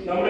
നമ്മുടെ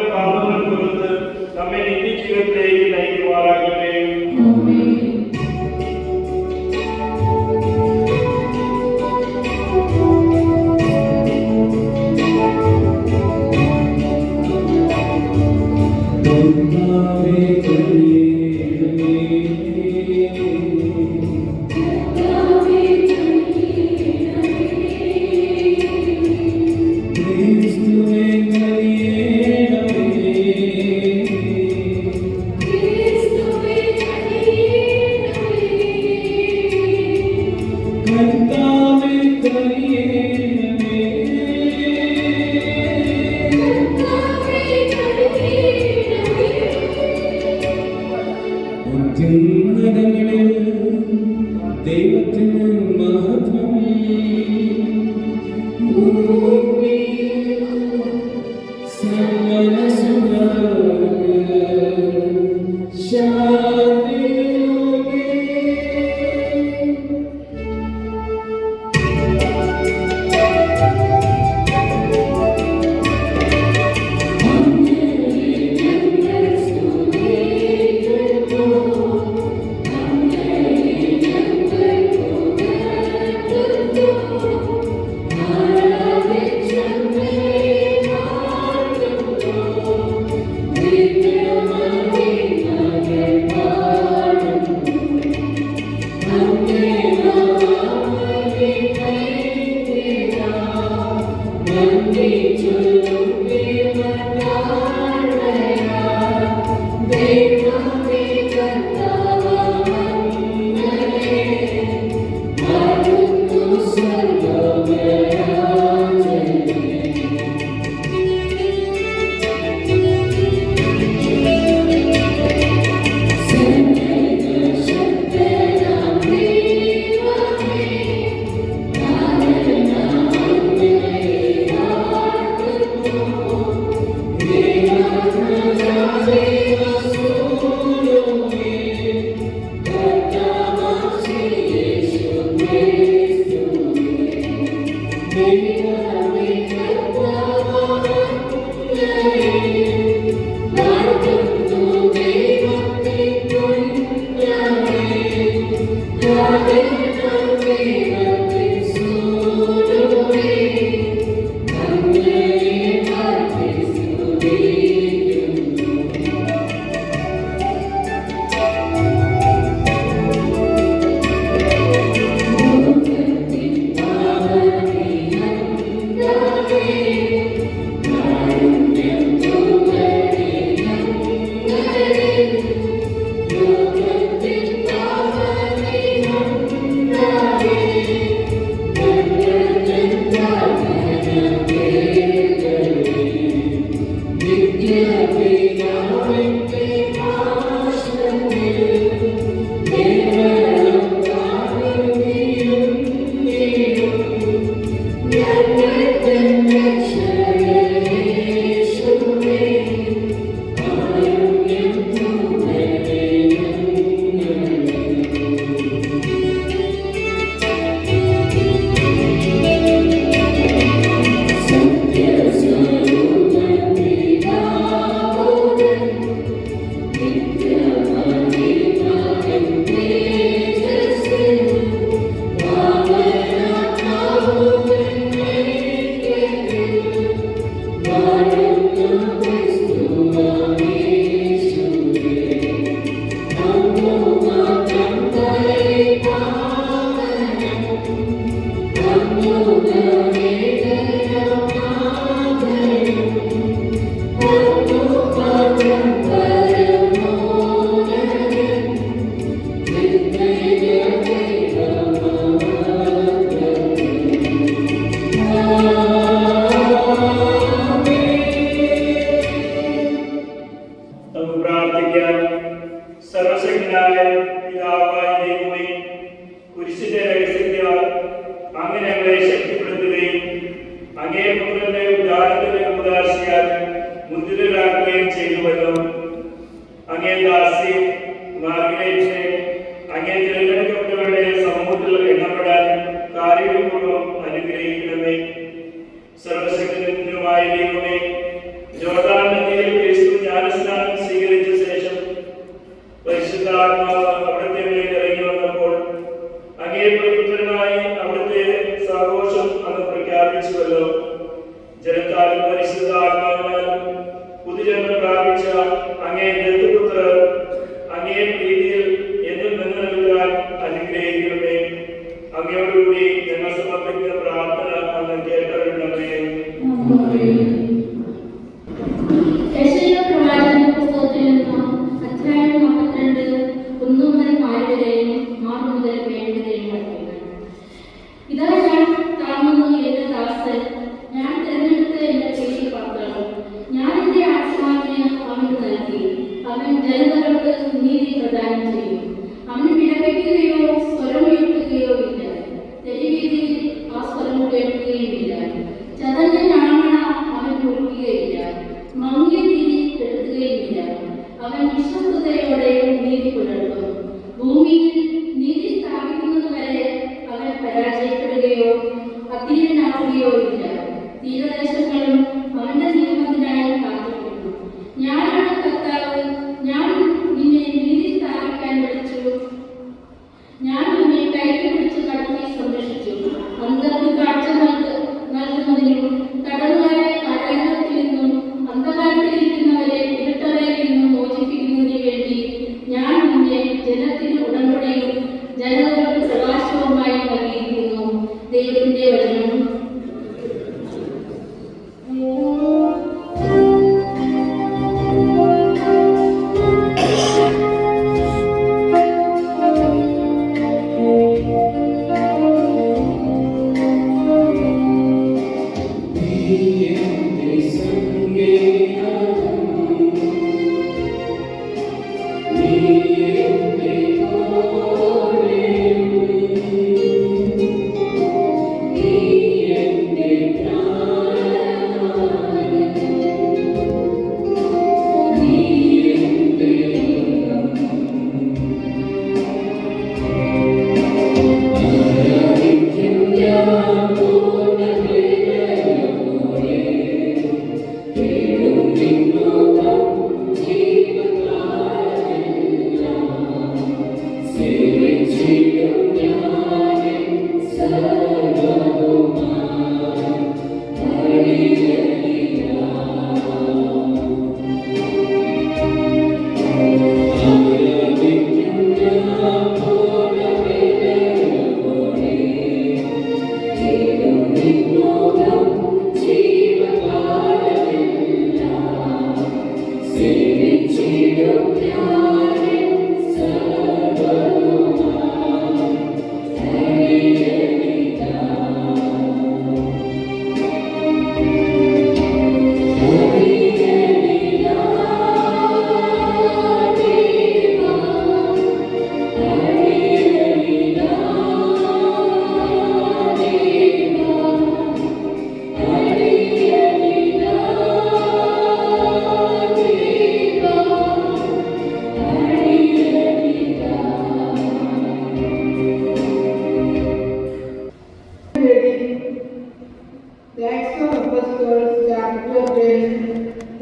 Apostles, chapter 10,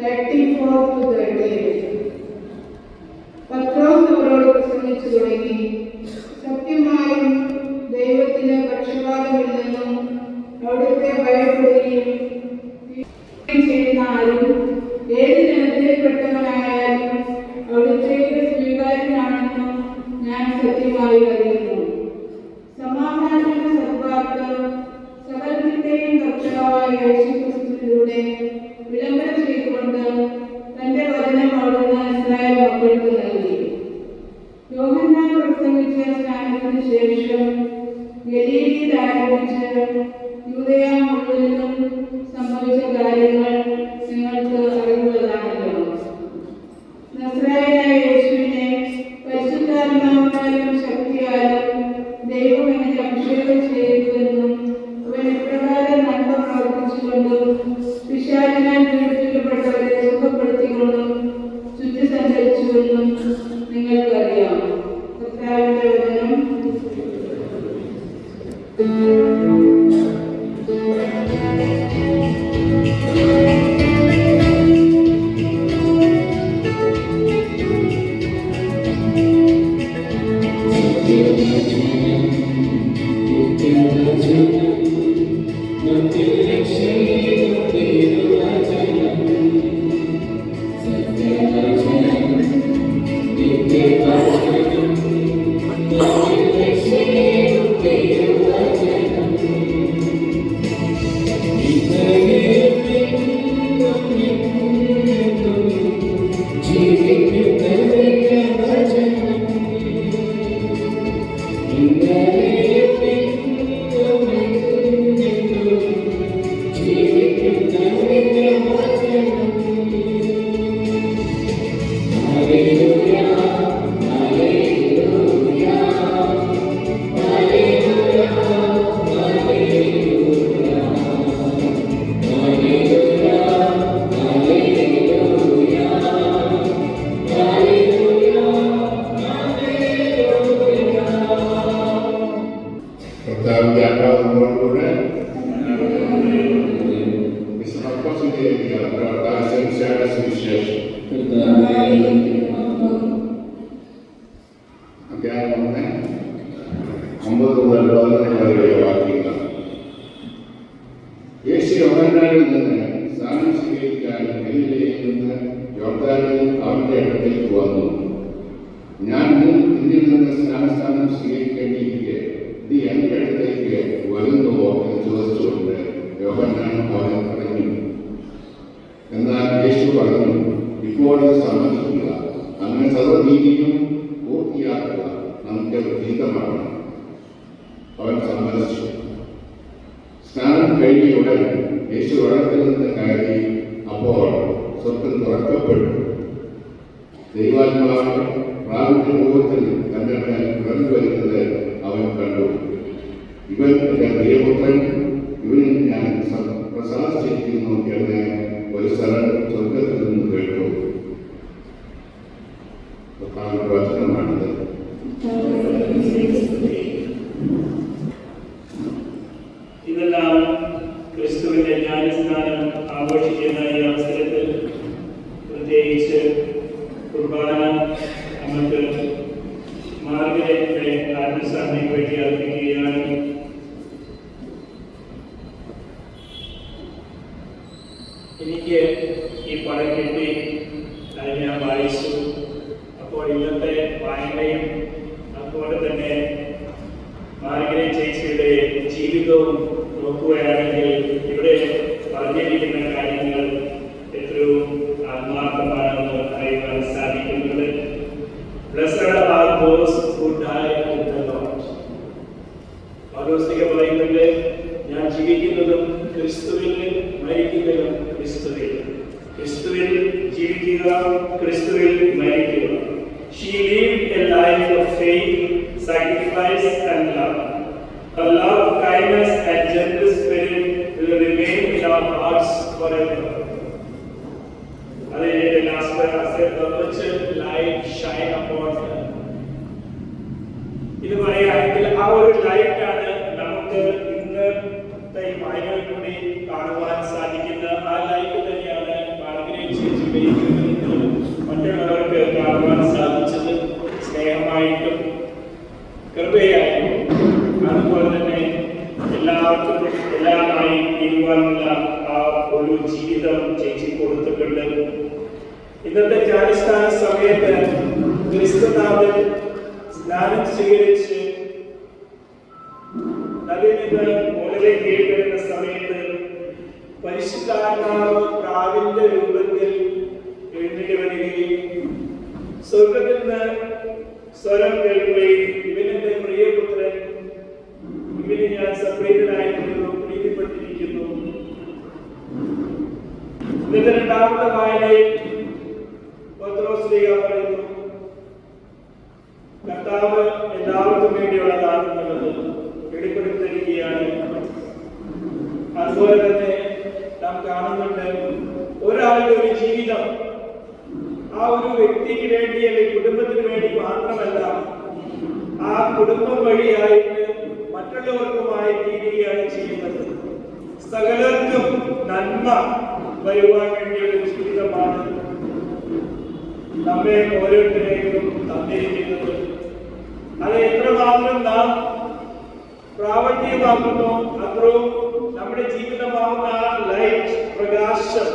34 to 38. പത്രോസ് അവരോട് പ്രസംഗിച്ചു തുടങ്ങി, സത്യമായും ദൈവത്തിന് പക്ഷപാതമില്ലെന്നും അവിടുത്തെ ഭയപ്പെടുകയും ചെയ്യുന്ന ആരും ഏത് ജനത്തിൽപ്പെട്ടവനായാലും അവിടുത്തേക്ക് സ്വീകാര്യനാണെന്നും ഞാൻ സത്യമായി അറിയുന്നു. സമാധാന സദ്വാർത്ത സകലത്തിന്റെയും കർത്താവായ യേശുക്രിസ്തുവിലൂടെ വിളംബരം ചെയ്തുകൊണ്ട് തന്റെ വചനം അവിടുന്ന് ഇസ്രായേൽ മക്കൾക്ക് നൽകി. യോഹന്നാൻ പ്രസംഗിച്ച സ്നാനത്തിന് ശേഷം ഗലീലയിൽ ആരംഭിച്ച് യൂദയ മുഴുവനും സംഭവിച്ച കാര്യങ്ങൾ നിങ്ങൾക്ക് അറിവുള്ളതാണല്ലോ. നസ്രായനായ യേശുവിനെ പരിശുദ്ധാത്മാവിനാലും ശക്തിയാലും ദൈവം എന്നെ അഭിഷേകം ചെയ്തുവെന്നും അവൻ എപ്രകാരം നന്മ പ്രവർത്തിച്ചുകൊണ്ടും പിശാചിനാൽ പീഡിപ്പിക്കപ്പെട്ടവരെ സുഖപ്പെടുത്തിക്കൊണ്ടും ചുറ്റി സഞ്ചരിച്ചുവെന്നും നിങ്ങൾക്കറിയാം. കർത്താവിന്റെ വചനം. യേശു യോഹന്നാനിൽ നിന്ന് സ്നാനം സ്വീകരിക്കാൻ ഗലീലയിൽ നിന്ന് യോർദാനിൽ അവന്റെ അടുത്തേക്ക് വന്നു. ഞാൻ നിന്നിൽ നിന്ന് സ്നാനം സ്വീകരിക്കേണ്ടിയിരിക്കെ നീ എന്റെ അടുത്തേക്ക് വരുന്നുവോ എന്ന് ചോദിച്ചുകൊണ്ട് യോഹന്നാൻ അവനെ പറഞ്ഞു. എന്നാൽ യേശു പറഞ്ഞു, ഇപ്പോൾ സമ്മതിക്കുക, അങ്ങനെ സർവ്വനീതിയും പൂർത്തിയാക്കുക നമുക്ക് ഗീതമാണ്. അവൻ സമ്മതിച്ചു. സ്നാനം കഴിഞ്ഞ ഉടൻ യേശു വെള്ളത്തിൽ നിന്ന് കയറി. അപ്പോൾ സ്വർഗ്ഗം തുറക്കപ്പെട്ടു. ദൈവാത്മാവ് പ്രാവിന്റെ രൂപത്തിൽ തന്റെ മേൽ പിറന്നു വരുന്നത് അവൻ കണ്ടു. ഇവൻ എന്റെ പ്രിയപുത്രൻ, ഇവനിൽ ഞാൻ പ്രസാദിച്ചിരിക്കുന്നു എന്ന് ഒരു സ്ഥലം സ്വർഗ്ഗത്തിൽ നിന്ന് കേട്ടു. വചനമാണിത്. ഇതെല്ലാം ക്രിസ്തുവിന്റെ ജ്ഞാനസ്നാനം ആഘോഷിക്കുന്ന ഈ അവസരത്തിൽ പ്രത്യേകിച്ച് കുർബാന നമുക്ക് മാർഗരറ്റിന്റെ ആത്മസാന്നിധ്യം വേണ്ടി അർപ്പിക്കുകയാണ്. എനിക്ക് ഈ പടം കിട്ടി, അത് ഞാൻ വായിച്ചു. അപ്പോൾ ഇന്നത്തെ വായനയും അതുപോലെ തന്നെ മാർഗരറ്റ് ചേച്ചിയുടെ ജീവിതവും നോക്കുകയാണെങ്കിൽ ഇവിടെ പറഞ്ഞിരിക്കുന്ന കാര്യങ്ങൾ എത്രയോ ആത്മാർത്ഥമാണെന്ന് അറിയുവാൻ സാധിക്കുന്നുണ്ട്. Blessed are those who die in the Lord. പൗലോസ് പറയുന്നുണ്ട്, ഞാൻ ജീവിക്കുന്നതും ക്രിസ്തുവിൽ, മരിക്കുന്നതും ക്രിസ്തുവിൽ. ക്രിസ്തുവിൽ ജീവിക്കുക, ക്രിസ്തുവിൽ മരിക്കുക. She lived a life of faith, sacrifice and love. Her love, kindness and gentle spirit will remain in our hearts forever. That is the last part. The light shine upon her. ഇത് പറയുകയാണെങ്കിൽ ആ ഒരു ലൈറ്റാണ് നമുക്ക് ഇന്നത്തെ വായനയിൽ കൂടി കാണുവാൻ സാധിക്കുന്നത്. ജീവിതം ചേച്ചി കൊടുത്തിട്ടുണ്ട്. ഇന്നത്തെ ജ്ഞാനസ്നാന സമയത്ത് ക്രിസ്തുനാഥൻ സ്നാനം സ്വീകരിച്ച് അതിൽ നിന്ന് മുകളിലേക്ക് കീഴ്പ്പെടുന്ന സമയത്ത് പരിശുദ്ധാത്മാവ് പ്രാവിന്റെ രൂപത്തിൽ എഴുന്നേറ്റ് വരികയും സ്വർഗത്തിൽ നിന്ന് സ്വരം കേൾക്കുകയും ഇവനെന്റെ പ്രിയപുത്രൻ, ഇവന് ഞാൻ സംപ്രീതനായിരിക്കുന്നു, പ്രീതിപ്പെട്ടിരിക്കുന്നു. ഇന്നത്തെ രണ്ടാമത്തെ വായനയിൽ പത്രോസ്ലീഹ പറയുന്നു, കർത്താവ് എല്ലാവർക്കും വേണ്ടിയുള്ളതാണെന്നുള്ളത് വെളിപ്പെടുത്തിയിരിക്കുകയാണ്. അതുപോലെ തന്നെ നാം കാണുന്നുണ്ട്, ഒരാളുടെ ഒരു ജീവിതം ആ ഒരു വ്യക്തിക്ക് വേണ്ടി അല്ലെങ്കിൽ കുടുംബത്തിന് വേണ്ടി മാത്രമല്ല, ആ കുടുംബം വഴിയായിട്ട് മറ്റുള്ളവർക്കുമായി തീരുകയാണ് ചെയ്യുന്നത്. സകലർക്കും നന്മ വരുവാൻ വേണ്ടിയുള്ള ജീവിതമാണ് നമ്മെ ഓരോരുത്തരെയും തന്നിരിക്കുന്നത്. അത് എത്രമാത്രം നാം പ്രാവർത്തികമാക്കുന്നു അത്രയും നമ്മുടെ ജീവിതമാവുന്ന ലൈറ്റ്, പ്രകാശം,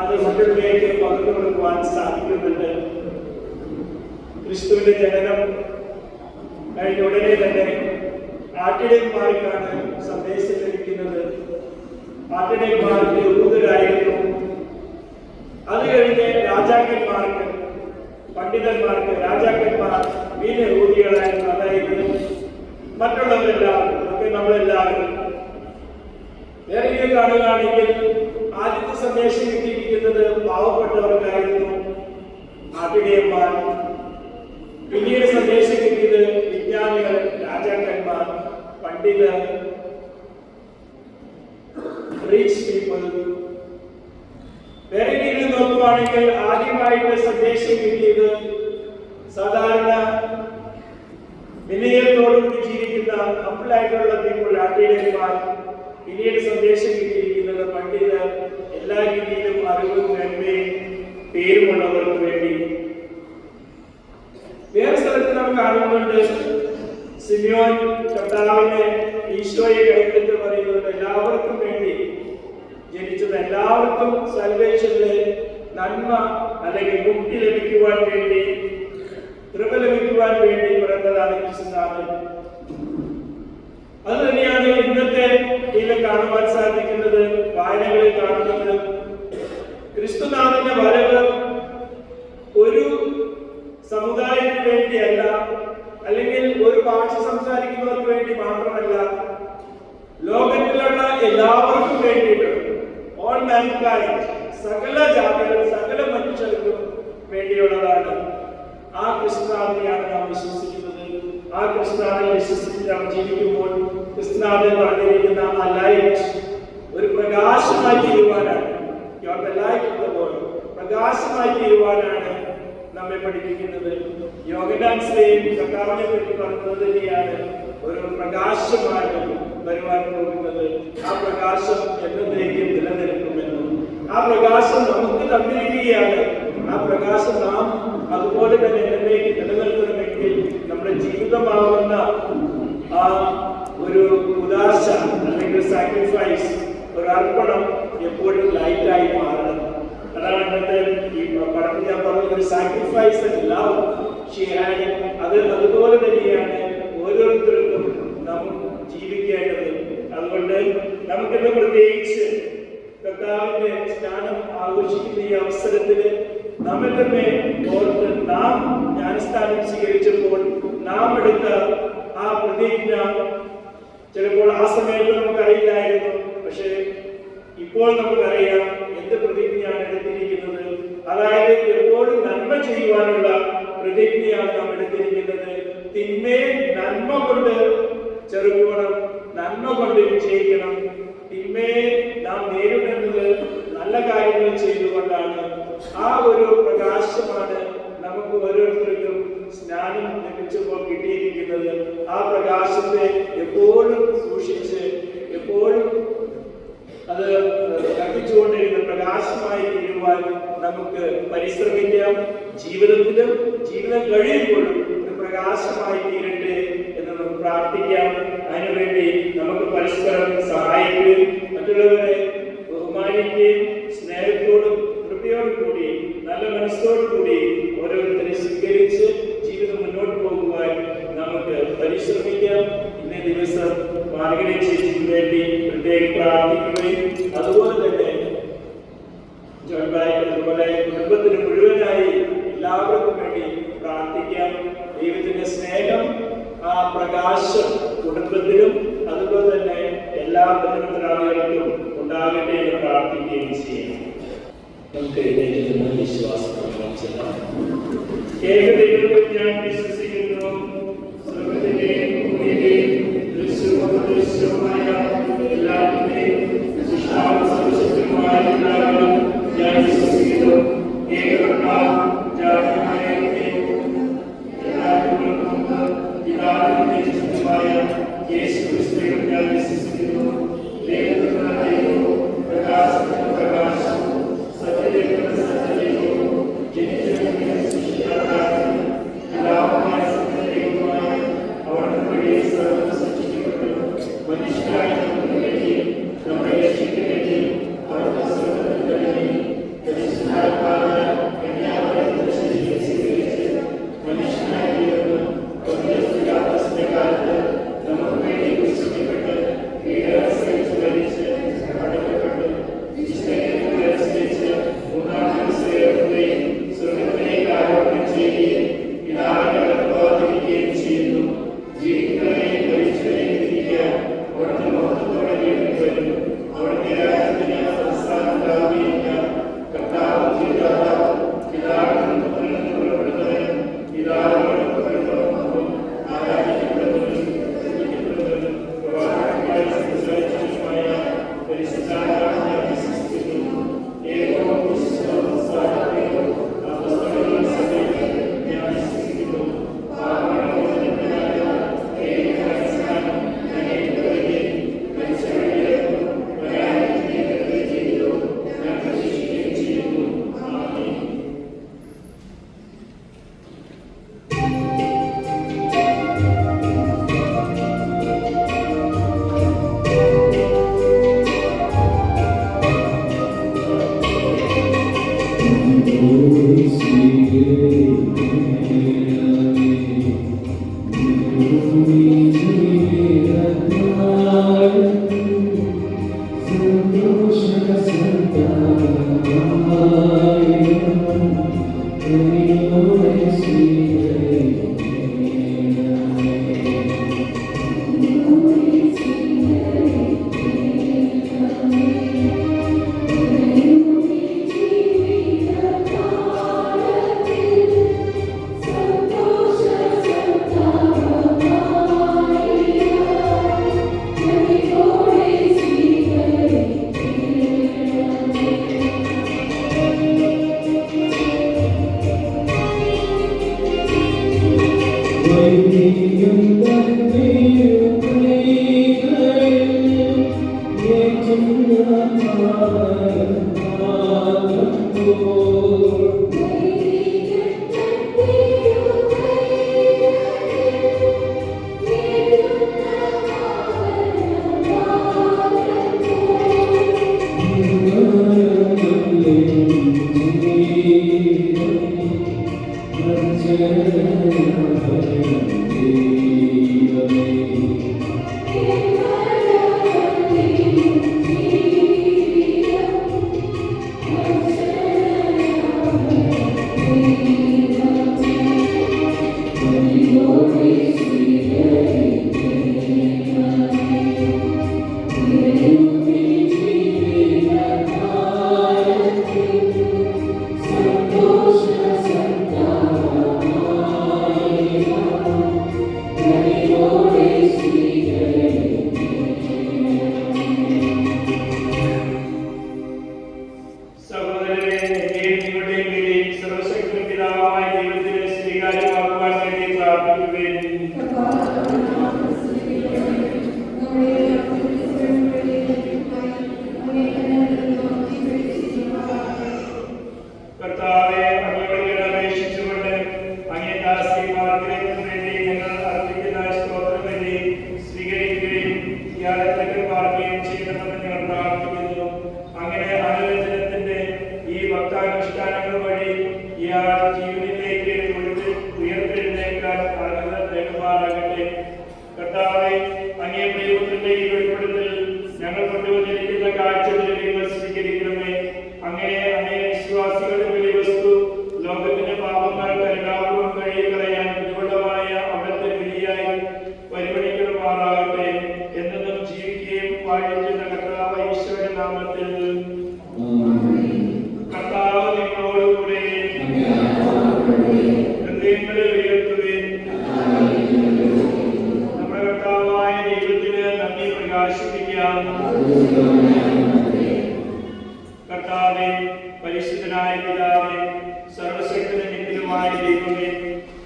അത് മറ്റുള്ളവരിലേക്ക് പകർന്നു കൊടുക്കുവാൻ സാധിക്കുന്നുണ്ട്. ക്രിസ്തുവിന്റെ ജനനം കഴിഞ്ഞ ഉടനെ തന്നെ ആട്ടിടയന്മാർക്കാണ് സന്ദേശം ലഭിക്കുന്നത്. ആട്ടിടയന്മാർ യഹൂദരായിരുന്നു. അത് കഴിഞ്ഞ് രാജാക്കന്മാർക്ക്, പണ്ഡിതന്മാർക്ക്, രാജാക്കന്മാർ ബിൻയഹൂദികളായിരുന്നു. അതായത് മറ്റുള്ളവരെല്ലാവരും, ഒക്കെ നമ്മളെല്ലാവരും. വേറെ കാണുകയാണെങ്കിൽ ആദ്യത്തെ സന്ദേശം കിട്ടിയിരിക്കുന്നത് പാവപ്പെട്ടവർക്കായിരുന്നു, ആട്ടിടയന്മാർ. പിന്നീട് സന്ദേശം കിട്ടിയത് വിജ്ഞാനികൾ, രാജാക്കന്മാർ, പണ്ഡിതർ, റിച്ച് പീപ്പിൾ. വേറെ രീതിയിൽ നോക്കുകയാണെങ്കിൽ ആദ്യമായിട്ട് സന്ദേശം കിട്ടിയത് സാധാരണ വിനയത്തോടുകൂടി ജീവിക്കുന്ന ഹമ്പിളായിട്ടുള്ള പീപ്പിൾ, ആട്ടിടയന്മാർ. പിന്നീട് സന്ദേശം കിട്ടിയിരിക്കുന്നത് പണ്ഡിതർ, എല്ലാ രീതിയിലും അറിവും നന്മയും പേരുമുള്ളവർക്ക് വേണ്ടി. വേറെ സ്ഥലത്ത് നാം കാണുന്നുണ്ട്, സിമിയോൻ കർത്താവിനെ, ഈശോയെ കൈവിട്ട് പറയുന്നുണ്ട്, എല്ലാവർക്കും വേണ്ടി ജനിച്ചത്, എല്ലാവർക്കും സൽവേഷനിലെ നന്മ അല്ലെങ്കിൽ മുക്തി ലഭിക്കുവാൻ വേണ്ടി, കൃപ ലഭിക്കുവാൻ വേണ്ടി പിറന്നതാണ് ക്രിസ്തുനാഥൻ. അത് തന്നെയാണ് ഇന്നത്തെ ഇതിൽ കാണുവാൻ സാധിക്കുന്നത്, വായനകളിൽ കാണുന്നത്. ക്രിസ്തുനാഥന്റെ വരവ് ഒരു സമുദായത്തിന് വേണ്ടിയല്ല, അല്ലെങ്കിൽ ഒരു ഭാഷ സംസാരിക്കുന്നവർക്ക് വേണ്ടി മാത്രമല്ല, ലോകത്തിലുള്ള എല്ലാവർക്കും വേണ്ടിയിട്ടുണ്ട്. ഓൾ മാൻകൈൻഡ്, സകല ജാതികൾ, സകല മനുഷ്യർക്കും വേണ്ടിയുള്ളതാണ്. ആ ക്രിസ്തുനാഥനെയാണ് നാം വിശ്വസിക്കുന്നത്. ആ ക്രിസ്തുനാഥനെ വിശ്വസിച്ച് നാം ജീവിക്കുമ്പോൾ ക്രിസ്തുനാഥൻ പറഞ്ഞിരിക്കുന്ന ആ ലൈറ്റ് ഒരു പ്രകാശമായി തീരുവാനാണ്. You are the light of the world. പ്രകാശമായി തീരുവാനാണ് നമ്മെ പഠിപ്പിക്കുന്നത്. യോഹന്നാൻ സ്ലീഹ കർത്താവിനെ പറ്റി പറഞ്ഞത് തന്നെയാണ്, ഒരു പ്രകാശമായി വരുവാൻ പോകുന്നത്. ആ പ്രകാശം എന്നത്തേക്കും നിലനിൽക്കുമെന്നും ആ പ്രകാശം നമുക്ക് തന്നിരിക്കുകയാണ്. ആ പ്രകാശം നാം അതുപോലെ തന്നെ എന്നത്തേക്ക് നിലനിൽക്കണമെങ്കിൽ നമ്മുടെ ജീവിതമാവുന്ന ആ ഒരു ഉദാശ അല്ലെങ്കിൽ സാക്രിഫൈസ്, ഒരു അർപ്പണം എപ്പോഴും ലൈറ്റായി മാറണം. അതാണ് ഇന്നത്തെ ഈ പടത്തിൽ ഞാൻ പറഞ്ഞ ഒരു sacrifice and love she had. അത് അതുപോലെ തന്നെയാണ് ഓരോരുത്തർക്കും നാം ജീവിക്കേണ്ടത്. അതുകൊണ്ട് നമുക്കിന്ന് പ്രത്യേകിച്ച് കർത്താവിന്റെ സ്നാനം ആഘോഷിക്കുന്ന ഈ അവസരത്തിൽ നമ്മെ തന്നെ ഓർത്ത് നാം ജ്ഞാനസ്നാനം സ്വീകരിച്ചപ്പോൾ നാം എടുത്ത ആ പ്രതിജ്ഞ ചിലപ്പോൾ ആ സമയത്ത് നമുക്കറിയില്ലായിരുന്നു, പക്ഷേ ഇപ്പോൾ നമുക്കറിയാം എന്ത് പ്രതിജ്ഞയാണ് എടുത്തിരിക്കുന്നത്. അതായത് എപ്പോഴും നന്മ ചെയ്യുവാനുള്ള പ്രതിജ്ഞയാണ് നാം എടുത്തിരിക്കുന്നത്. തിന്മയെ നന്മ കൊണ്ട് ചെറുക്കണം, നന്മ കൊണ്ട് വിജയിക്കണം. തിന്മയെ നാം നേരിടുന്നത് നല്ല കാര്യങ്ങൾ ചെയ്തുകൊണ്ടാണ്. ആ ഒരു പ്രകാശമാണ് നമുക്ക് ഓരോരുത്തർക്കും സ്നാനം ലഭിച്ചപ്പോൾ കിട്ടിയിരിക്കുന്നത്. ആ പ്രകാശത്തെ എപ്പോഴും സൂക്ഷിച്ച് എപ്പോഴും അത് കത്തിച്ചുകൊണ്ടിരുന്ന പ്രകാശമായി തീരുവാൻ നമുക്ക് പരിശ്രമിക്കാം. ജീവിതത്തിലും ജീവിതം കഴിയുമ്പോഴും ഒരു പ്രകാശമായി തീരട്ടെ എന്ന് നമുക്ക് പ്രാർത്ഥിക്കാം. അതിനുവേണ്ടി നമുക്ക് പരസ്പരം സഹായിക്കുകയും മറ്റുള്ളവരെ ബഹുമാനിക്കുകയും ബഹുമാനിക്കുകയും സ്നേഹത്തോടും കൃപയോടും കൂടി നല്ല മനസ്സോടും കൂടി ഓരോരുത്തരെ സ്വീകരിച്ച് ജീവിതം മുന്നോട്ട് പോകുവാൻ നമുക്ക് പരിശ്രമിക്കാം. ഇന്നേ ദിവസം മാർഗരറ്റ് ചേച്ചിക്ക് വേണ്ടി പ്രത്യേകം പ്രാർത്ഥിക്കുകയും അതുപോലെ തന്നെ ജോൺ ബായ്ക്ക് അതുപോലെ കുടുംബത്തിന് മുഴുവനായി എല്ലാവർക്കും വേണ്ടി പ്രാർത്ഥിക്കാം. ദൈവത്തിന്റെ സ്നേഹം, ആ പ്രകാശം കുടുംബത്തിലും അതുപോലെ തന്നെ എല്ലാ ബന്ധുമിത്രാദികൾക്കും ഉണ്ടാകട്ടെ എന്ന് പ്രാർത്ഥിക്കുകയും ചെയ്യാം. നമുക്ക് എഴുന്നേറ്റ് വിശ്വാസം പ്രകടിപ്പിച്ചതാണ്. ഏകദൈവത്തിൽ ഞാൻ വിശ്വസിക്കുന്നു. സ്വർഗ്ഗത്തിലെയും ഭൂമിയിലെയും ദൃശ്യവും അദൃശ്യവുമായ എല്ലാത്തിനെയും സൃഷ്ടാവും സർവ്വശക്തനുമായ പിതാവിലും ഞാൻ വിശ്വസിക്കുന്നു. ഏകകർത്താവും ജാതീയമായ പിതാവിന്റെ ശക്തമായ യേശുക്രിസ്തുവിൽ ഞാൻ വിശ്വസിക്കുന്നു. ദൈവത്തിനുള്ള ദൈവവും പ്രകാശത്തിന്റെ പ്രകാശവും സത്യദൈവത്തിന്റെ സത്യദൈവവും ജനിച്ചവന്റെ സൃഷ്ടികർത്താവും പിതാവുമായ സത്യദൈവവും കർത്താവ് നിങ്ങളോടുകൂടെ. ഹൃദയങ്ങളെ ഉയർത്തുവിൻ. നമ്മുടെ കർത്താവായ ദൈവത്തിന് നന്ദി പ്രകാശിപ്പിക്കാം. കർത്താവേ, പരിശുദ്ധനായ പിതാവേ, സർവശക്തനും നിത്യനുമായ ദൈവമേ,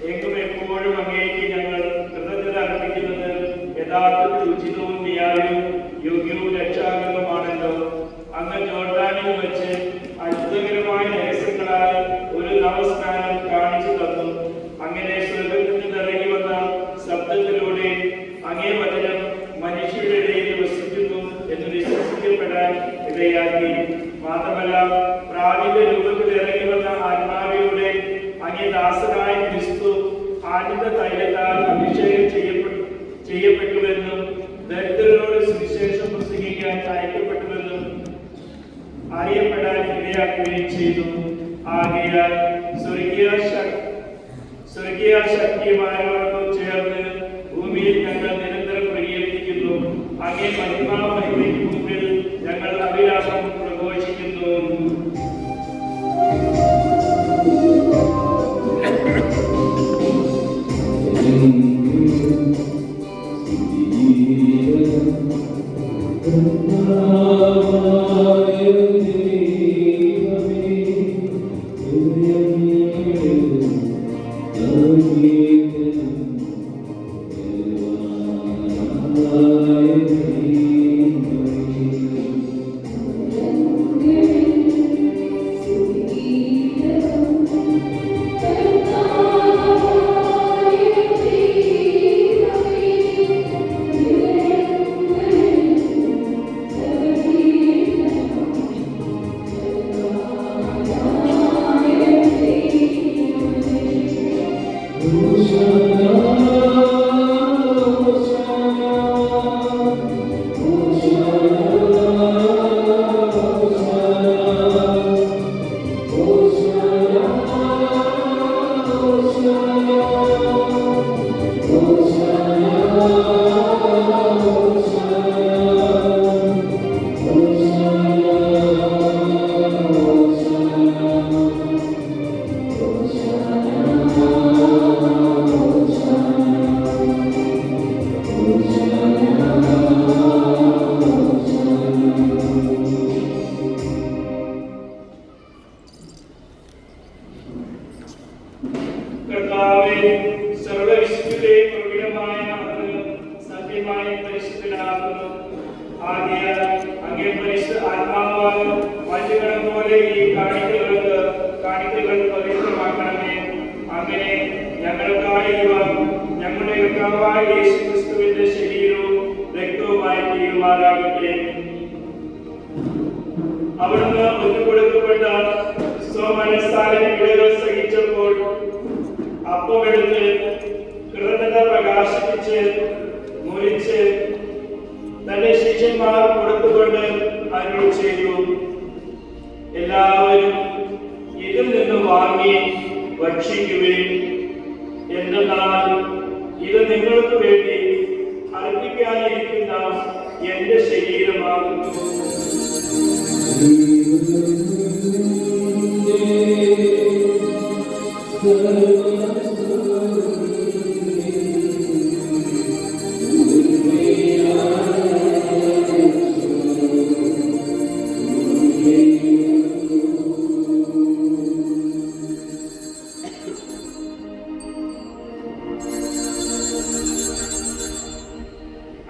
എങ്ങും എപ്പോഴും അങ്ങേക്ക് ഞങ്ങൾ കൃതജ്ഞത അർപ്പിക്കുന്നത് യഥാർത്ഥത്തിൽ ഉചിതവും ന്യായവും യോഗ്യവും രക്ഷാകരവുമാണല്ലോ. അങ്ങ് ജോർദാനിൽ വെച്ച് അത്ഭുതകരമായ രഹസ്യങ്ങളാൽ ഒരു നവസ്നാനം കാണിച്ചു തന്നു. അങ്ങനെ സ്വർഗ്ഗത്തിൽ നിന്ന് ഇറങ്ങി വന്ന ശബ്ദത്തിലൂടെ അങ്ങേ വചനം മനുഷ്യരുടെ ഇടയിൽ വസിക്കുന്നു എന്ന് വിശ്വസിക്കപ്പെടാൻ ഇടയാക്കി. മാത്രമല്ല, പ്രാവിന്റെ രൂപത്തിൽ ഇറങ്ങി വന്ന ആത്മാവിലൂടെ അങ്ങേ ദാസനായ ക്രിസ്തു ആനന്ദ തൈലത്താൽ അഭിഷേകം ചെയ്യപ്പെട്ടുവെന്നും ദരിദ്രരോട് സുവിശേഷം പ്രസംഗിക്കാൻ അയക്കപ്പെട്ടുവെന്നും അറിയപ്പെടാൻ ഇടയാക്കുകയും ചെയ്തു. ആകയാൽ സ്വർഗീയ ശക്തിമാരോട് ചേർന്ന് ഭൂമിയിൽ ഞങ്ങൾ നിരന്തരം പ്രകീർത്തിക്കുന്നു. അങ്ങേ മഹിമയ്ക്ക് മുമ്പിൽ ഞങ്ങൾ അഭിലാഷം പ്രഘോഷിക്കുന്നു. അവിടുന്ന് ഒറ്റുകൊടുക്കപ്പെട്ട സ്വമനസ്സാലെ വിളകൾ സഹിച്ചപ്പോൾ അപ്പമെടുത്ത് കൃതജ്ഞത പ്രകാശിപ്പിച്ച് മുറിച്ച് തന്റെ ശിഷ്യന്മാർ കൊടുത്തുകൊണ്ട് അരുൾ ചെയ്തു, എല്ലാവരും ഇതിൽ നിന്ന് വാങ്ങി ഭക്ഷിക്കുവിൻ. എന്നാൽ ഇത് നിങ്ങൾക്ക് വേണ്ടി അർപ്പിക്കാനിരിക്കുന്ന എന്റെ ശരീരമാകുന്നു.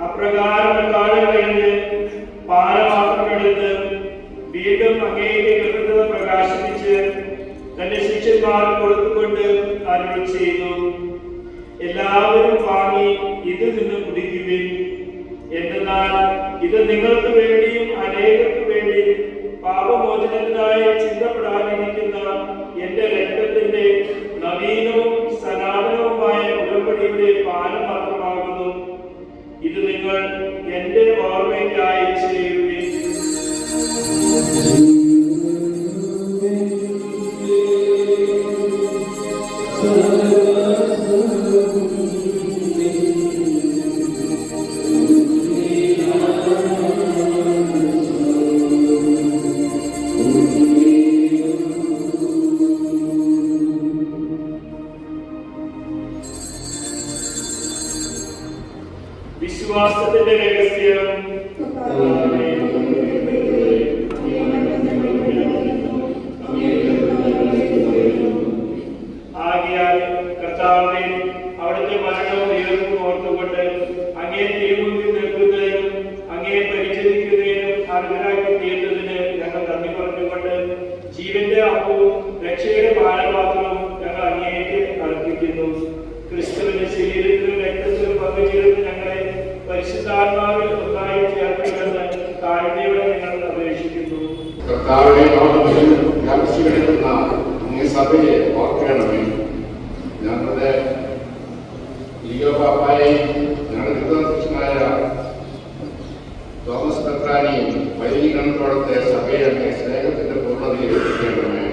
അപ്രകാരം കാലം കഴിഞ്ഞ് പാനപാത്രമെടുത്ത് വീണ്ടും അങ്ങേക്ക് കൃതജ്ഞത പ്രകാശിപ്പിച്ച് തന്റെ ശിഷ്യന്മാർ കൊടുത്തുകൊണ്ട് അരുൾ ചെയ്തു, എല്ലാവരും വാങ്ങി ഇതിൽ നിന്ന് കുടിക്കുവിൻ. എന്നാൽ ഇത് നിങ്ങൾക്ക് വേണ്ടിയും അനേകർക്ക് വേണ്ടി പാപമോചനത്തിനായി ചിന്തപ്പെടാനിരിക്കുന്ന എന്റെ രക്തത്തിന്റെ നവീനവും സനാതനവുമായ ഉടമ്പടിയുടെ പാനപാത്രമാകുന്നു. ഇത് നിങ്ങൾ എന്റെ ഓർമ്മയ്ക്കായി ചെയ്യുവിൻ. ജീവന്റെ അപ്പവും രക്ഷയുടെ പാനപാത്രവും ഞങ്ങൾ അങ്ങേക്ക് അർപ്പിക്കുന്നു. ക്രിസ്തുവിന്റെ ശരീരത്തിലും രക്തത്തിലും പങ്കുചേർന്ന് ഞങ്ങളെ പരിശുദ്ധാത്മാവിൽ ഒന്നായി ചേർക്കണമെന്ന് താഴ്മയോടെ ഞങ്ങൾ അപേക്ഷിക്കുന്നു. കർത്താവിനെ വ്യാപിച്ചുകിടക്കുന്ന അങ്ങേ സഭയെ ഓർക്കണമേ. ഞങ്ങളുടെ ലിയോ പാപ്പായെയും ഞങ്ങളുടെ വിദ്വാധ്യക്ഷനായ തോമസ് പെത്രാനിയും വൈദികണത്തോടത്തെ സഭയെ അങ്ങേ സ്നേഹത്തിന്റെ പൂർണ്ണതയിൽ എത്തിക്കണമേ.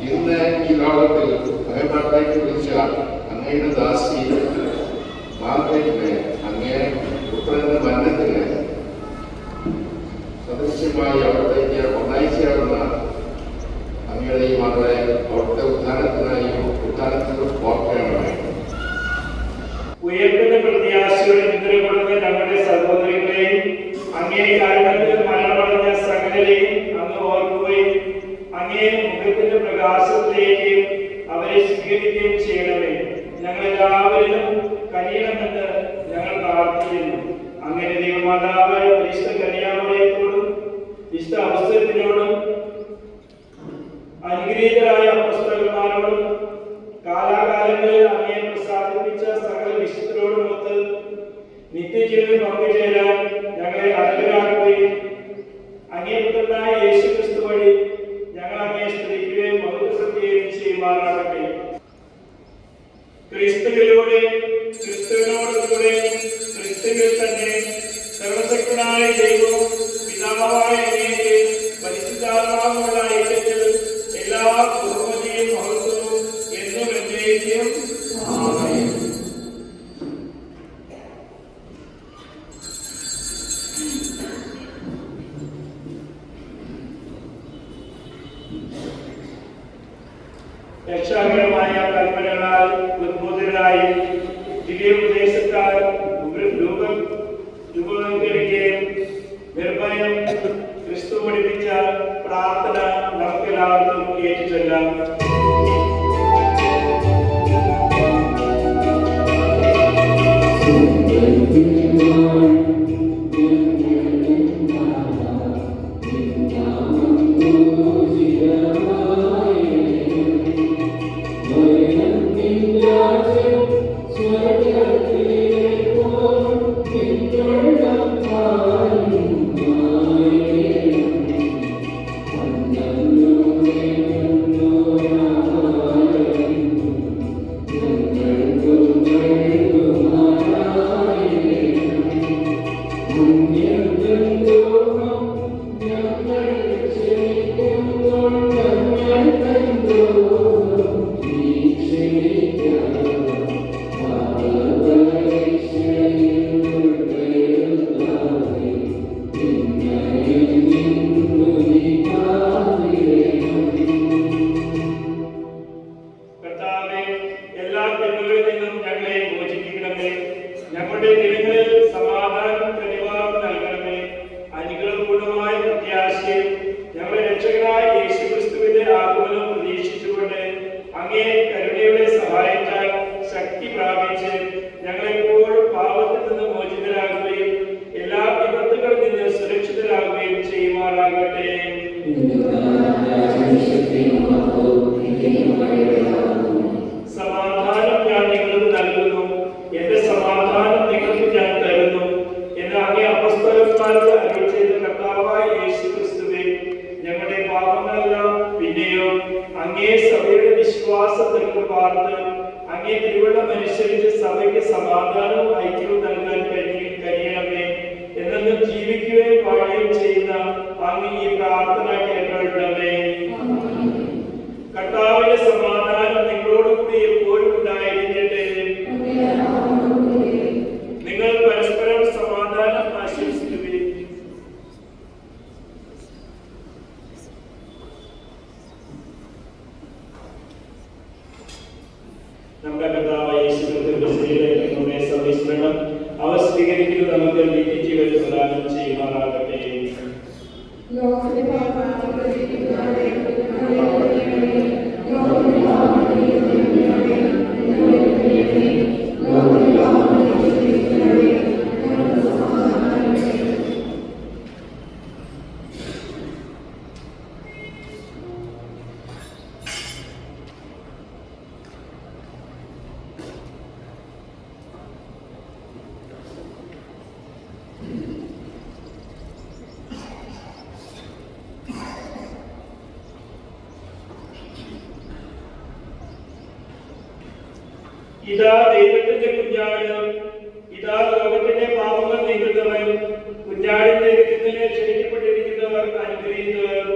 ഇന്ന് ഈ ലോകത്തിൽ ഭയപ്പാട്ടേക്ക് വിളിച്ച അങ്ങയുടെ ദാസി മാർഗ്ഗറ്റിനെ അങ്ങേ പുത്രന്റെ മരണത്തിന് സദൃശ്യമായി അവിടത്തേക്ക് ഒന്നായി ചേർന്ന അങ്ങയുടെ ഈ മകളെ അവിടുത്തെ ഉദ്ധാനത്തിൽ ഓർക്കണമേ. ഉയർത്തുന്ന പ്രത്യാശയുടെ നിദ്രകൊള്ളുന്ന ഞങ്ങളുടെ സഹോദരികളെയും അങ്ങേ കാരണത്തിൽ മരണമടഞ്ഞ സകലരെയും അങ്ങ് ഓർക്കുകയും അങ്ങേ മുഖത്തിന്റെ പ്രകാശത്തിലേക്ക് അവരെ സ്വീകരിക്കുകയും ചെയ്യണമേ. ഞങ്ങളെല്ലാവരിലും കനിയണമെന്ന് ഞങ്ങൾ പ്രാർത്ഥിക്കുന്നു. അങ്ങനെ ദൈവമാതാവ് വിശുദ്ധ കന്യാമറിയത്തോടും വിശുദ്ധ അവസരത്തിനോടും അനുഗ്രഹീതരായ അപ്പോസ്തലന്മാരോടും കാലാകാലങ്ങളിൽ അങ്ങയെ പ്രസാദിപ്പിച്ച സകല വിശുദ്ധരോടുമൊത്ത് നിത്യജീവനിൽ പങ്കുചേരാൻ ഞങ്ങളെ അർഹരാക്കുകയും അങ്ങേ പുത്രനായ യേശു ക്രിസ്തു വഴി ഞങ്ങൾ അങ്ങയെ സ്തുതിക്കുകയും മഹത്വപ്പെടുത്തുകയും ചെയ്യുമാറാകട്ടെ. ക്രിസ്തുവിലൂടെ ക്രിസ്തുവിനോടുകൂടെ ക്രിസ്തുവിൽ തന്നെ സർവശക്തനായ ദൈവവും പിതാവായ അങ്ങേക്ക് പരിശുദ്ധാത്മാവുമുള്ള ഐക്യത്തിൽ എല്ലാ ബഹുമതിയും മഹത്വവും എന്നും എന്നേക്കും ആമേൻ. രക്ഷാകരമായ കൽപ്പനകളാൽ ഉദ്ബോധരായി ദിവ്യോപദേശത്താൽ രൂപവൽക്കരിക്കുകയും നിർഭയം ക്രിസ്തു പഠിപ്പിച്ച പ്രാർത്ഥന നമുക്കെല്ലാവർക്കും ഏറ്റുചൊല്ലാം. ഞങ്ങളുടെ ദിനങ്ങളിൽ സമാധാനം തെളിവാർന്ന് നൽകണമേ. അനുഗ്രഹപൂർണമായ പ്രത്യാശയും ഞങ്ങളുടെ രക്ഷകനായ യേശുക്രിസ്തുവിന്റെ ആഗമനം പ്രതീക്ഷിച്ചുകൊണ്ട് അങ്ങേ കരുണയുടെ സഹായത്താൽ ശക്തി പ്രാപിച്ച് ഞങ്ങളെപ്പോഴും പാപത്തിൽ നിന്ന് മോചിതരാകുകയും എല്ലാ വിപത്തുകളിൽ നിന്ന് സുരക്ഷിതരാകുകയും ചെയ്യുമാറാകട്ടെ. സമാധാനം ഞാൻ നിങ്ങൾക്ക് നൽകുന്നു, എന്റെ സമാധാനം നിങ്ങൾക്ക് ഞാൻ തരുന്നു എന്ന് അങ്ങേ അപ്പോസ്തലന്മാരോട് അരുളി ചെയ്ത കർത്താവായ യേശുക്രിസ്തുവേ, ഞങ്ങളുടെ പാപങ്ങളെല്ലാം പിന്നെയോ അങ്ങേ സഭയുടെ വിശ്വാസത്തിற்கு പാർത്ത് അങ്ങേ തിരുവള്ളം അനുസരിച്ച് സഭയ്ക്ക് സമാധാനവും ഐക്യവും നൽകാൻ കഴിയണമേ. എന്നും ജീവിക്കുകയും വാഴുകയും ചെയ്യുന്ന അങ്ങ് ഈ പ്രാർത്ഥന കേൾക്കണമേ. കർത്താവിന്റെ സമാധാനം നിങ്ങളോടുകൂടി എപ്പോഴും ഉണ്ടായിരിക്കട്ടെ. നിങ്ങൾ പരസ്പരം സമാധാനം ആശംസിക്കുകയും നമ്മുടെ കർത്താവായ യേശുക്രിസ്തുവിന്റെ ശരീരത്തിന്റെ സംസ്മരണം അവ സ്വീകരിക്കുന്നത് നമുക്ക് നിത്യജീവൻ പ്രദാനം ചെയ്യുമാറാകട്ടെ. ഇതാ ദൈവത്തിന്റെ കുഞ്ഞാട്, ഇതാ ലോകത്തിന്റെ പാപങ്ങൾ നീക്കുന്നവൻ. കുഞ്ഞാടിന്റെ വിരുന്നിനെ ക്ഷണിക്കപ്പെട്ടിരിക്കുന്നവർ അനുഗ്രഹിക്കുന്നവർ.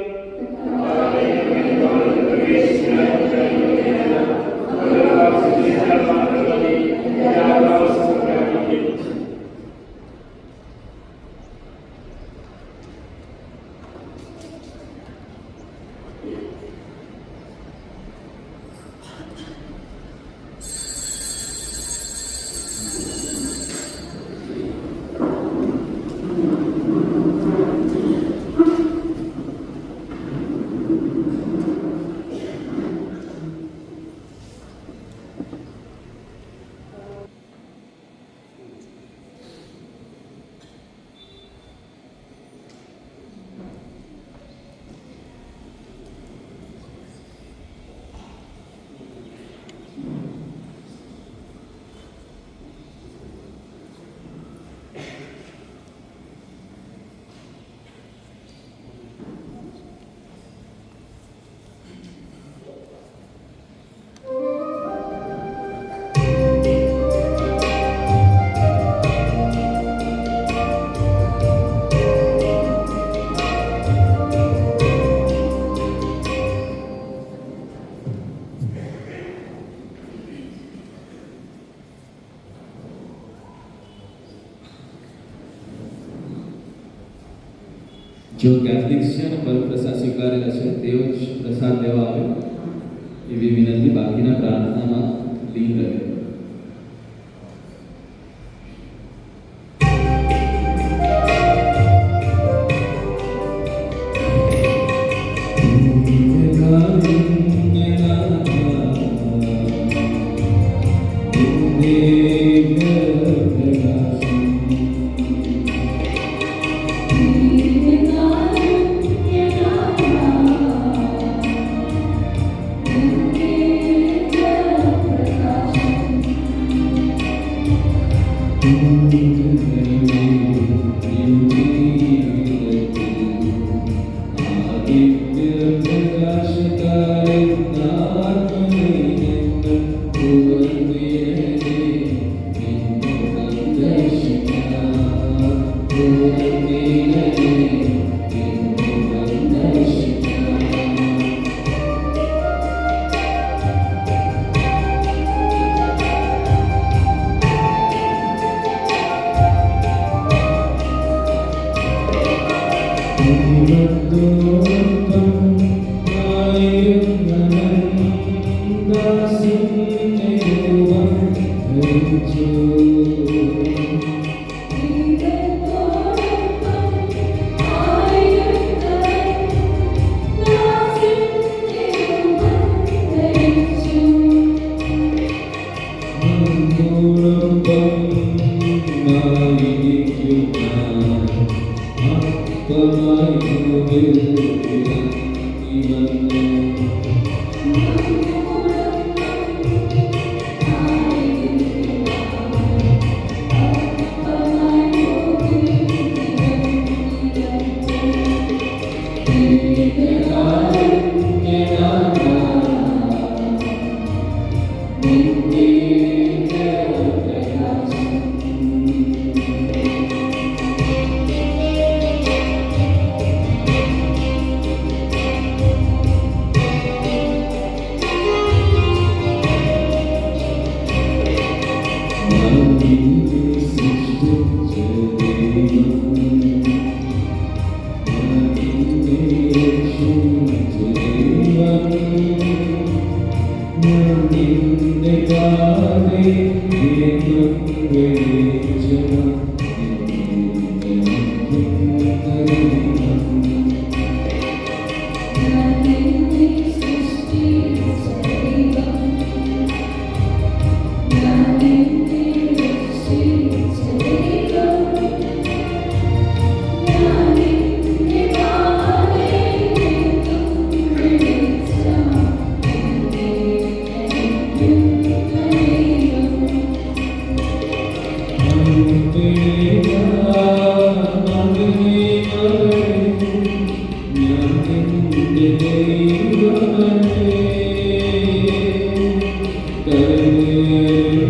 जो कैथलिक છે અને પર પ્રસાદ સ્વીકારેલા છે તેઓ જ પ્રસાદ લેવા આવે એવી વિનંતી બાકીના પ્રાર્થનામાં લીન રહે. Amen.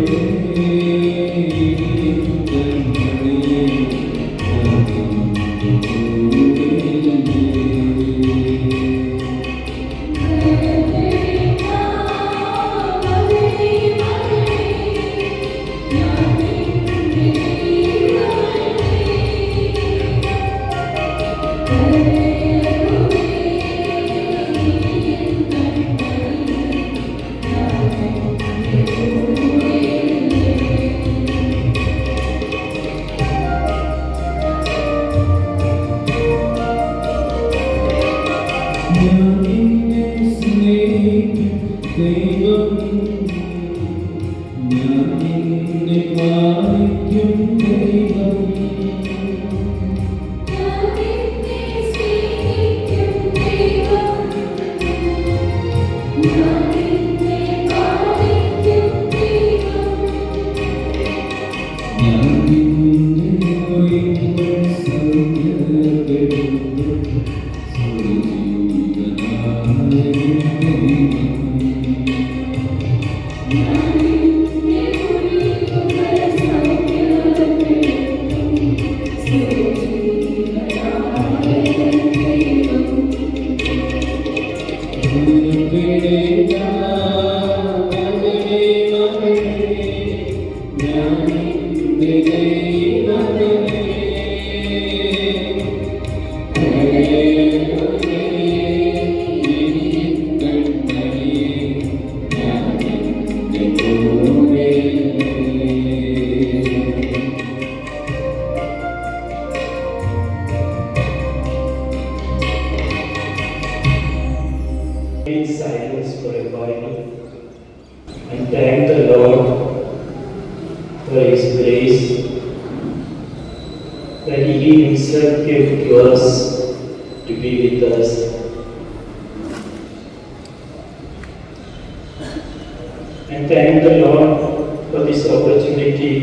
In silence for a while and thank the Lord for His grace that He Himself gave to us to be with us. And thank the Lord for this opportunity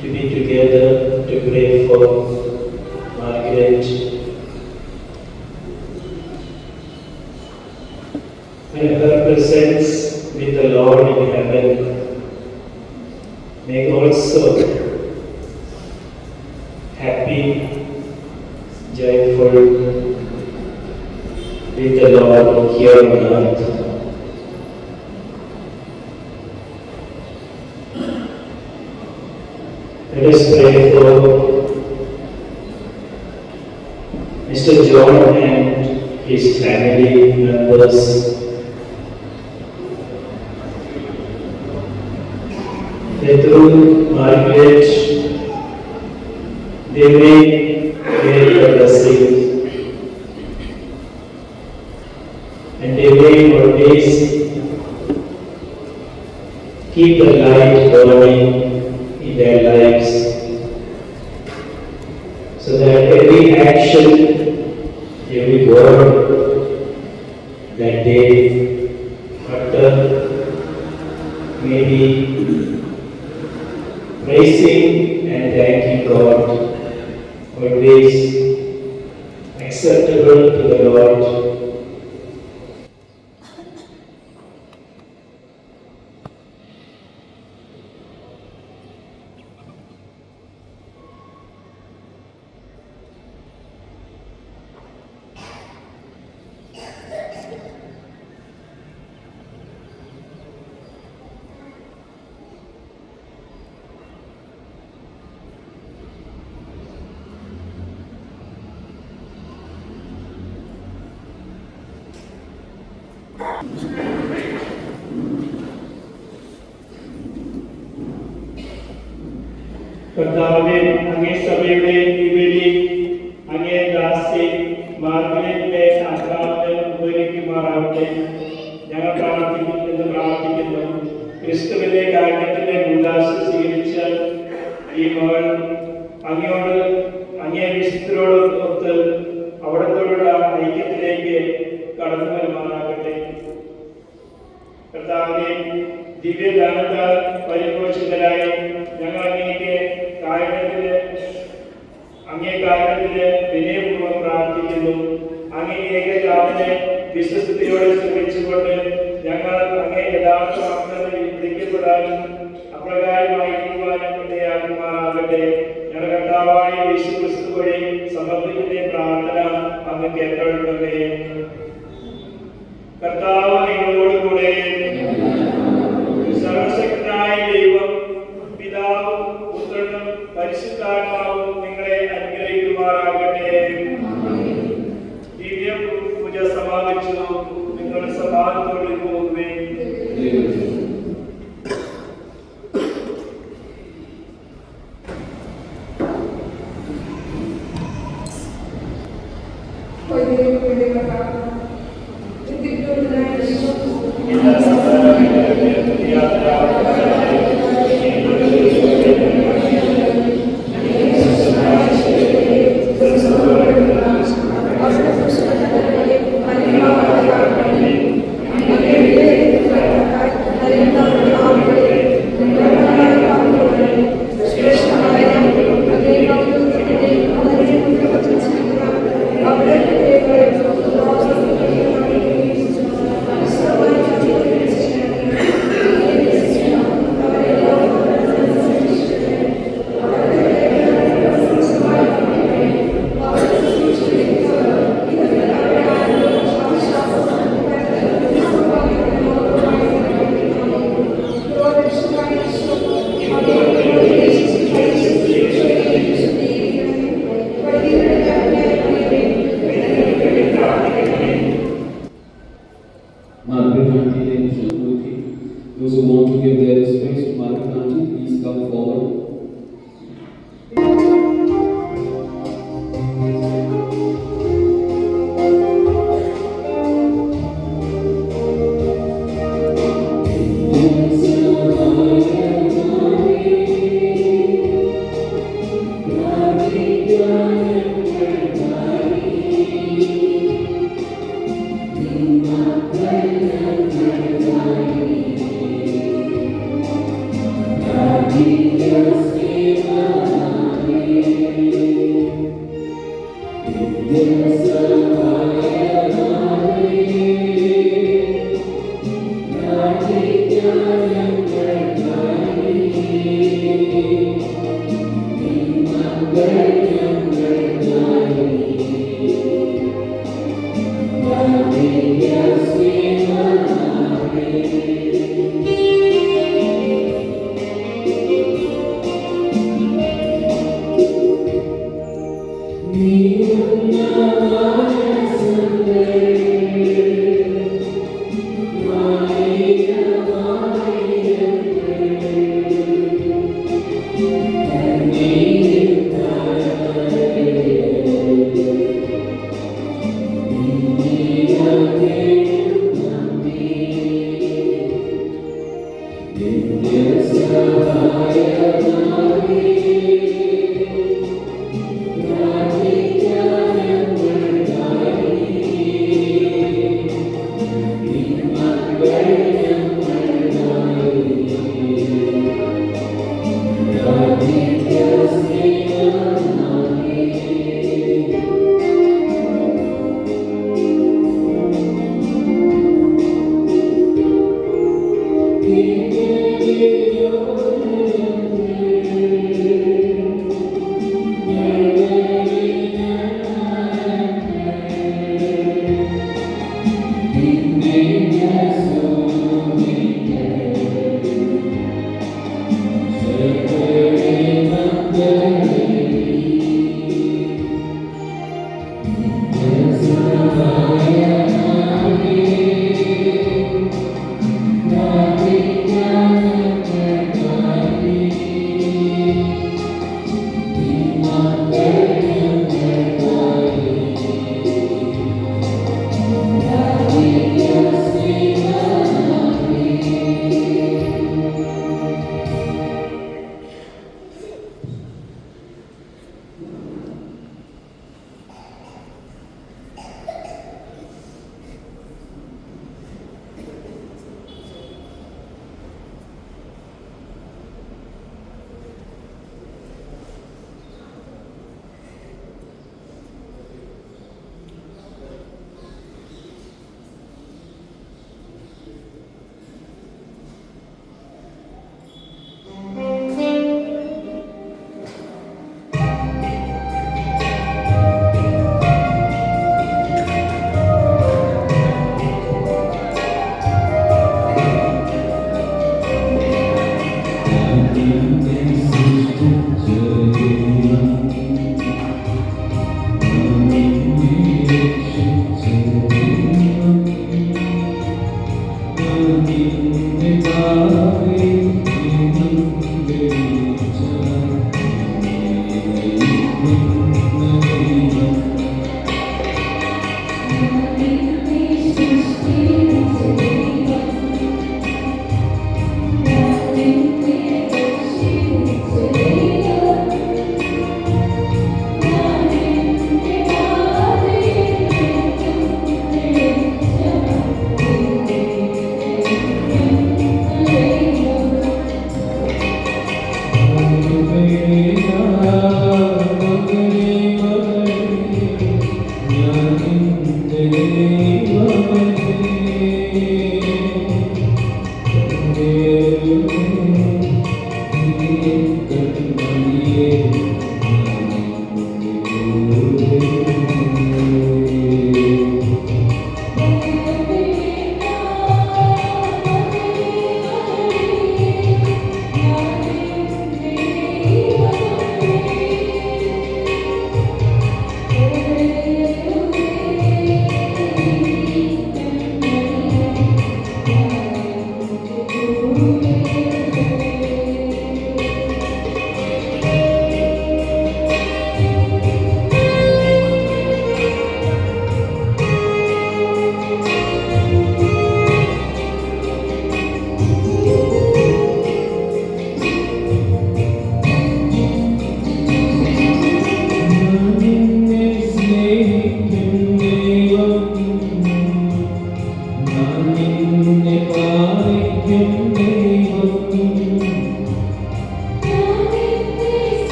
to be together to pray for Margaret. And her presence with the Lord in heaven make also happy, joyful with the Lord here on earth. Let us pray for Mr. John and his family members. That through Margaret, they may get the blessing and they may always keep the light burning in their lives, so that every action, every word that they utter may be praising and thanking God, always acceptable to the Lord. കർത്താവേ, അങ്ങേ സഭയുടെ വിവരി അങ്ങേ ദാസി മാർഗരറ്റിനെ ആത്മാവിനെ ഉപകരിക്കുമാറാവട്ടെ. ഞങ്ങൾ പ്രാർത്ഥിക്കുന്നു ക്രിസ്തുവിന്റെ കാരണത്തിന്റെ ഉല്ലാസ സ്വീകരിച്ച ഈ മകൾ അങ്ങയോട് അങ്ങേ വിശുദ്ധരോട് ഒത്ത് അവിടത്തോടുള്ള ഐക്യത്തിലേക്ക് കടന്നു വരുമാറാകട്ടെ. കർത്താവിനെ ദിവ്യദാനത്താൽ പരിപോഷിതരായി ഞങ്ങൾ അങ്ങേ കാരണത്തിന് വിനയപൂർവ്വം പ്രാർത്ഥിക്കുന്നു. അങ്ങേ ഏകജാതനെ വിശ്വസ്തയോടെ ശ്രമിച്ചുകൊണ്ട് ഞങ്ങൾ അങ്ങേ യഥാർത്ഥ മക്കളെ വിളിക്കപ്പെടാനും അപ്രകാരമായിരിക്കുവാനും ഇടയാക്കുമാറാകട്ടെ. ഞങ്ങളുടെ കർത്താവായ യേശു ക്രിസ്തു വഴി സമർപ്പിക്കുന്ന പ്രാർത്ഥന അങ്ങ് കേൾക്കണമേ. കർത്താവ് നിങ്ങളോടുകൂടെ. സർവശക്തനായ ദൈവം പിതാവും പുത്രനും പരിശുദ്ധാത്മാവും നിങ്ങളെ അനുഗ്രഹിക്കുമാറാകട്ടെ. ദിവ്യ പൂജ സമാപിച്ചു. നിങ്ങൾ സമാധാനത്തോടെ പോകുകയും Hoy Those who want to give their respects to Margaret Auntie, please come forward. Amen.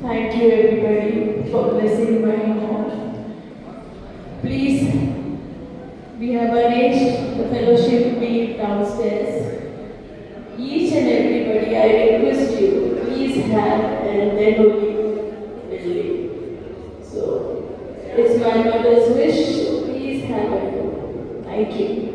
Thank you everybody for blessing my home. Please, we have arranged the fellowship meet downstairs. Each and everybody, I request you, please have and then only will leave. So, it's my mother's wish, please have it. Thank you.